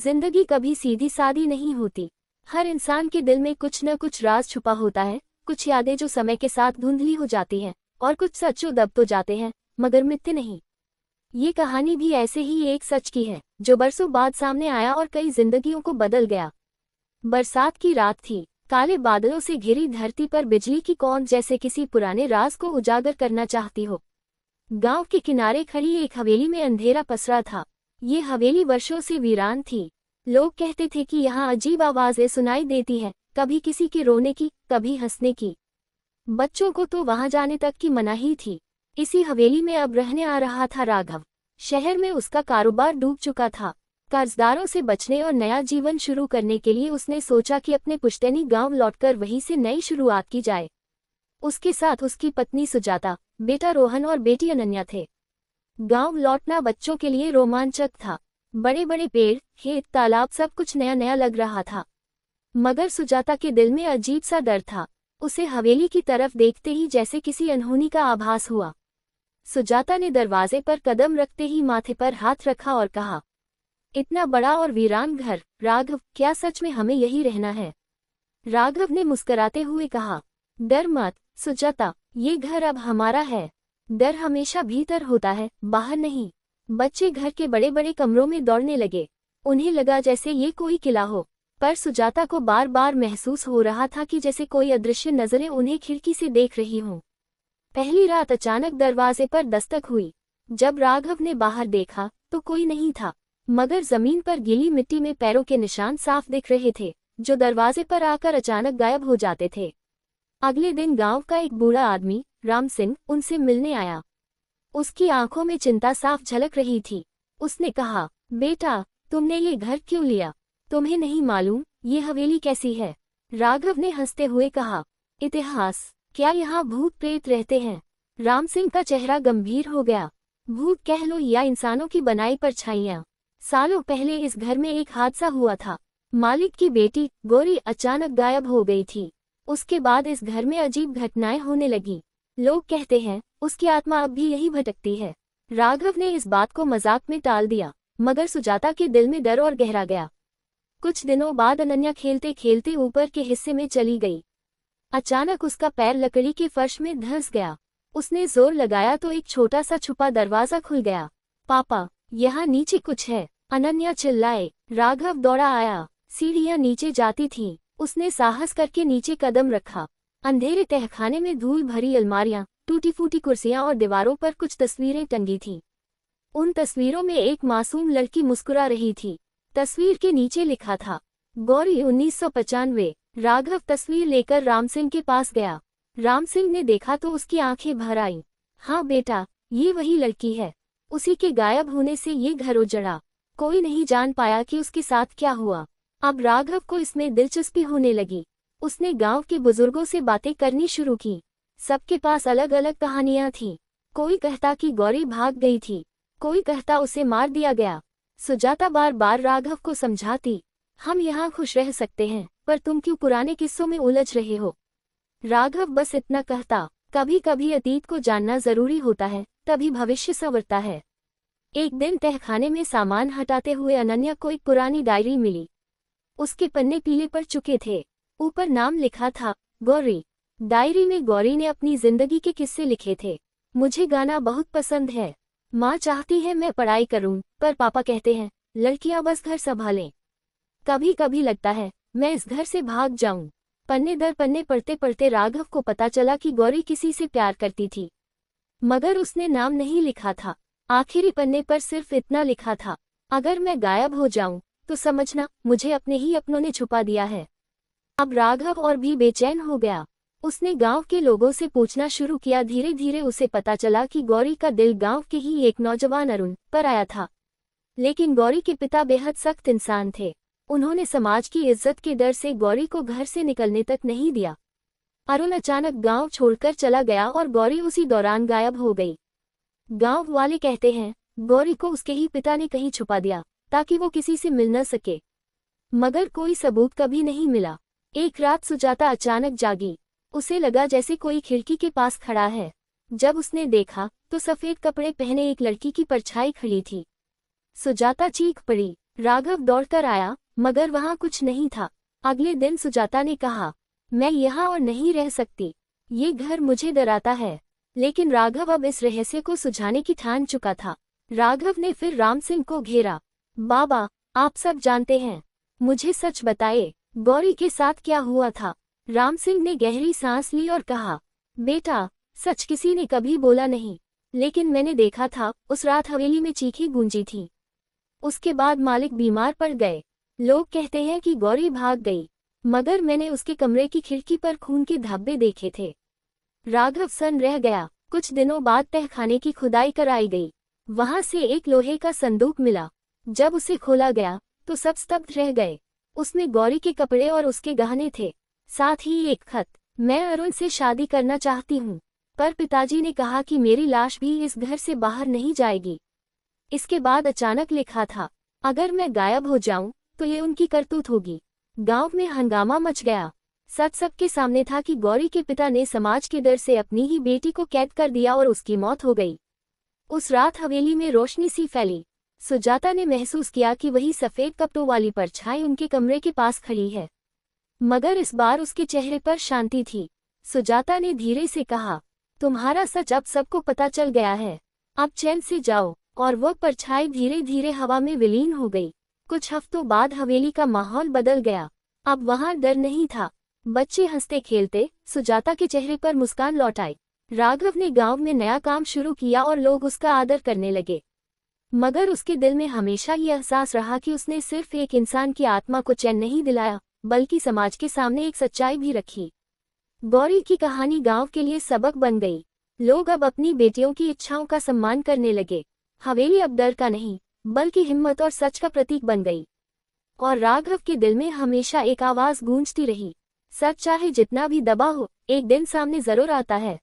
जिंदगी कभी सीधी सादी नहीं होती। हर इंसान के दिल में कुछ न कुछ राज छुपा होता है, कुछ यादें जो समय के साथ धुंधली हो जाती हैं, और कुछ सच जो दब तो जाते हैं मगर मिटते नहीं। ये कहानी भी ऐसे ही एक सच की है, जो बरसों बाद सामने आया और कई जिंदगियों को बदल गया। बरसात की रात थी। काले बादलों से घिरी धरती पर बिजली की कौंध जैसे किसी पुराने राज को उजागर करना चाहती हो। गांव के किनारे खड़ी एक हवेली में अंधेरा पसरा था। ये हवेली वर्षों से वीरान थी। लोग कहते थे कि यहाँ अजीब आवाजें सुनाई देती हैं, कभी किसी के रोने की, कभी हंसने की। बच्चों को तो वहां जाने तक की मनाही थी। इसी हवेली में अब रहने आ रहा था राघव। शहर में उसका कारोबार डूब चुका था। कर्जदारों से बचने और नया जीवन शुरू करने के लिए उसने सोचा कि अपने पुश्तैनी गांव लौटकर वहीं से नई शुरुआत की जाए। उसके साथ उसकी पत्नी सुजाता, बेटा रोहन और बेटी अनन्या थे। गांव लौटना बच्चों के लिए रोमांचक था। बड़े बड़े पेड़, खेत, तालाब, सब कुछ नया नया लग रहा था। मगर सुजाता के दिल में अजीब सा डर था। उसे हवेली की तरफ देखते ही जैसे किसी अनहोनी का आभास हुआ। सुजाता ने दरवाजे पर कदम रखते ही माथे पर हाथ रखा और कहा, इतना बड़ा और वीरान घर, राघव, क्या सच में हमें यही रहना है? राघव ने मुस्कुराते हुए कहा, डर मत सुजाता, ये घर अब हमारा है। डर हमेशा भीतर होता है, बाहर नहीं। बच्चे घर के बड़े बड़े कमरों में दौड़ने लगे। उन्हें लगा जैसे ये कोई किला हो, पर सुजाता को बार बार महसूस हो रहा था कि जैसे कोई अदृश्य नजरें उन्हें खिड़की से देख रही हों। पहली रात अचानक दरवाजे पर दस्तक हुई। जब राघव ने बाहर देखा तो कोई नहीं था, मगर जमीन पर गीली मिट्टी में पैरों के निशान साफ दिख रहे थे, जो दरवाजे पर आकर अचानक गायब हो जाते थे। अगले दिन गांव का एक बूढ़ा आदमी, राम सिंह, उनसे मिलने आया। उसकी आंखों में चिंता साफ झलक रही थी। उसने कहा, बेटा, तुमने ये घर क्यों लिया? तुम्हें नहीं मालूम ये हवेली कैसी है? राघव ने हंसते हुए कहा, इतिहास, क्या यहाँ भूत प्रेत रहते हैं? राम सिंह का चेहरा गंभीर हो गया। भूत कह लो या इंसानों की बनाई परछाइयां। सालों पहले इस घर में एक हादसा हुआ था। मालिक की बेटी गौरी अचानक गायब हो गई थी। उसके बाद इस घर में अजीब घटनाएं होने लगी। लोग कहते हैं उसकी आत्मा अब भी यही भटकती है। राघव ने इस बात को मजाक में टाल दिया, मगर सुजाता के दिल में डर और गहरा गया। कुछ दिनों बाद अनन्या खेलते खेलते ऊपर के हिस्से में चली गई। अचानक उसका पैर लकड़ी के फर्श में धंस गया। उसने जोर लगाया तो एक छोटा सा छुपा दरवाजा खुल गया। पापा, यहाँ नीचे कुछ है, अनन्या चिल्लाए। राघव दौड़ा आया। सीढ़ियाँ नीचे जाती थीं। उसने साहस करके नीचे कदम रखा। अंधेरे तहखाने में धूल भरी अलमारियां, टूटी फूटी कुर्सियां और दीवारों पर कुछ तस्वीरें टंगी थीं। उन तस्वीरों में एक मासूम लड़की मुस्कुरा रही थी। तस्वीर के नीचे लिखा था, गौरी 1995। राघव तस्वीर लेकर राम सिंह के पास गया। राम सिंह ने देखा तो उसकी आंखें भर आईं। हाँ बेटा, ये वही लड़की है। उसी के गायब होने से ये घर उजड़ा। कोई नहीं जान पाया कि उसके साथ क्या हुआ। अब राघव को इसमें दिलचस्पी होने लगी। उसने गांव के बुजुर्गों से बातें करनी शुरू की। सबके पास अलग अलग कहानियां थीं। कोई कहता कि गौरी भाग गई थी, कोई कहता उसे मार दिया गया। सुजाता बार बार राघव को समझाती, हम यहाँ खुश रह सकते हैं, पर तुम क्यों पुराने किस्सों में उलझ रहे हो? राघव बस इतना कहता, कभी कभी अतीत को जानना जरूरी होता है, तभी भविष्य संवरता है। एक दिन तहखाने में सामान हटाते हुए अनन्या को एक पुरानी डायरी मिली। उसके पन्ने पीले पड़ चुके थे। ऊपर नाम लिखा था, गौरी। डायरी में गौरी ने अपनी जिंदगी के किस्से लिखे थे। मुझे गाना बहुत पसंद है। माँ चाहती है मैं पढ़ाई करूं, पर पापा कहते हैं लड़कियां बस घर संभालें। कभी कभी लगता है मैं इस घर से भाग जाऊं। पन्ने दर पन्ने पढ़ते पढ़ते राघव को पता चला कि गौरी किसी से प्यार करती थी, मगर उसने नाम नहीं लिखा था। आखिरी पन्ने पर सिर्फ इतना लिखा था, अगर मैं गायब हो जाऊं तो समझना मुझे अपने ही अपनों ने छुपा दिया है। अब राघव और भी बेचैन हो गया। उसने गांव के लोगों से पूछना शुरू किया। धीरे धीरे उसे पता चला कि गौरी का दिल गांव के ही एक नौजवान अरुण पर आया था। लेकिन गौरी के पिता बेहद सख्त इंसान थे। उन्होंने समाज की इज्जत के डर से गौरी को घर से निकलने तक नहीं दिया। अरुण अचानक गांव छोड़कर चला गया और गौरी उसी दौरान गायब हो गई। गांव वाले कहते हैं गौरी को उसके ही पिता ने कहीं छुपा दिया ताकि वो किसी से मिल न सके, मगर कोई सबूत कभी नहीं मिला। एक रात सुजाता अचानक जागी। उसे लगा जैसे कोई खिड़की के पास खड़ा है। जब उसने देखा तो सफेद कपड़े पहने एक लड़की की परछाई खड़ी थी। सुजाता चीख पड़ी। राघव दौड़कर आया, मगर वहां कुछ नहीं था। अगले दिन सुजाता ने कहा, मैं यहाँ और नहीं रह सकती, ये घर मुझे डराता है। लेकिन राघव अब इस रहस्य को सुझाने की ठान चुका था। राघव ने फिर राम सिंह को घेरा। बाबा, आप सब जानते हैं, मुझे सच बताइए, गौरी के साथ क्या हुआ था? राम सिंह ने गहरी सांस ली और कहा, बेटा, सच किसी ने कभी बोला नहीं, लेकिन मैंने देखा था, उस रात हवेली में चीखें गूंजी थी। उसके बाद मालिक बीमार पड़ गए। लोग कहते हैं कि गौरी भाग गई, मगर मैंने उसके कमरे की खिड़की पर खून के धब्बे देखे थे। राघव सन रह गया। कुछ दिनों बाद तहखाने की खुदाई कराई गई। वहां से एक लोहे का संदूक मिला। जब उसे खोला गया तो सब स्तब्ध रह गए। उसमें गौरी के कपड़े और उसके गहने थे, साथ ही एक खत। मैं अरुण से शादी करना चाहती हूँ, पर पिताजी ने कहा कि मेरी लाश भी इस घर से बाहर नहीं जाएगी। इसके बाद अचानक लिखा था, अगर मैं गायब हो जाऊं तो ये उनकी करतूत होगी। गांव में हंगामा मच गया। सच सबके सामने था कि गौरी के पिता ने समाज के डर से अपनी ही बेटी को कैद कर दिया और उसकी मौत हो गई। उस रात हवेली में रोशनी सी फैली। सुजाता ने महसूस किया कि वही सफेद कपड़ों वाली परछाई उनके कमरे के पास खड़ी है, मगर इस बार उसके चेहरे पर शांति थी। सुजाता ने धीरे से कहा, तुम्हारा सच अब सबको पता चल गया है, अब चैन से जाओ। और वह परछाई धीरे धीरे हवा में विलीन हो गई। कुछ हफ्तों बाद हवेली का माहौल बदल गया। अब वहां डर नहीं था। बच्चे हंसते खेलते, सुजाता के चेहरे पर मुस्कान लौट आई। राघव ने गांव में नया काम शुरू किया और लोग उसका आदर करने लगे। मगर उसके दिल में हमेशा ये एहसास रहा कि उसने सिर्फ एक इंसान की आत्मा को चैन नहीं दिलाया, बल्कि समाज के सामने एक सच्चाई भी रखी। गौरी की कहानी गांव के लिए सबक बन गई। लोग अब अपनी बेटियों की इच्छाओं का सम्मान करने लगे। हवेली अब डर का नहीं, बल्कि हिम्मत और सच का प्रतीक बन गई। और राघव के दिल में हमेशा एक आवाज गूंजती रही, सच चाहे जितना भी दबा हो, एक दिन सामने जरूर आता है।